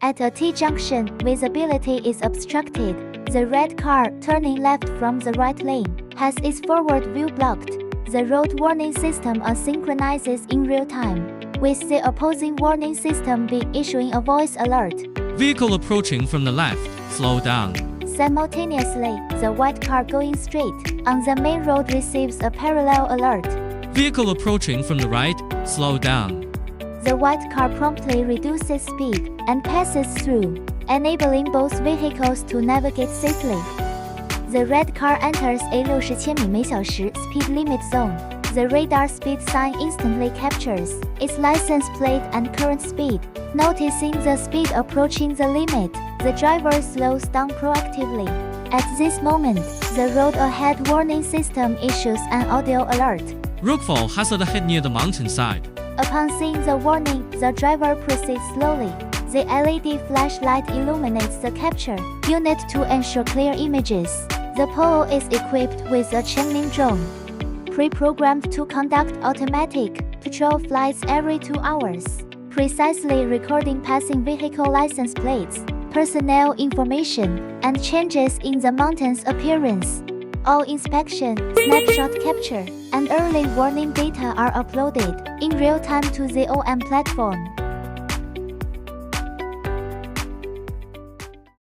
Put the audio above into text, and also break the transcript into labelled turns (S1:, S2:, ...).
S1: At a T-junction, visibility is obstructed. The red car, turning left from the right lane, has its forward view blocked. The road warning system asynchronizes in real time, with the opposing warning system issuing a voice alert.
S2: Vehicle approaching from the left, slow down.
S1: Simultaneously, the white car going straight on the main road receives a parallel alert.
S2: Vehicle approaching from the right, slow down.
S1: The white car promptly reduces speed and passes through, enabling both vehicles to navigate safely. The red car enters a 60千米每小时 speed limit zone. The radar speed sign instantly captures its license plate and current speed. Noticing the speed approaching the limit, the driver slows down proactively. At this moment, the road ahead warning system issues an audio alert.
S2: Rookfall has a hit near the mountainside.
S1: Upon seeing the warning, the driver proceeds slowly. The LED flashlight illuminates the capture unit to ensure clear images. The pole is equipped with a Changning drone, pre-programmed to conduct automatic patrol flights every 2 hours, precisely recording passing vehicle license plates, personnel information, and changes in the mountain's appearance. All inspection, snapshot capture, and early warning data are uploaded in real time to the OM platform.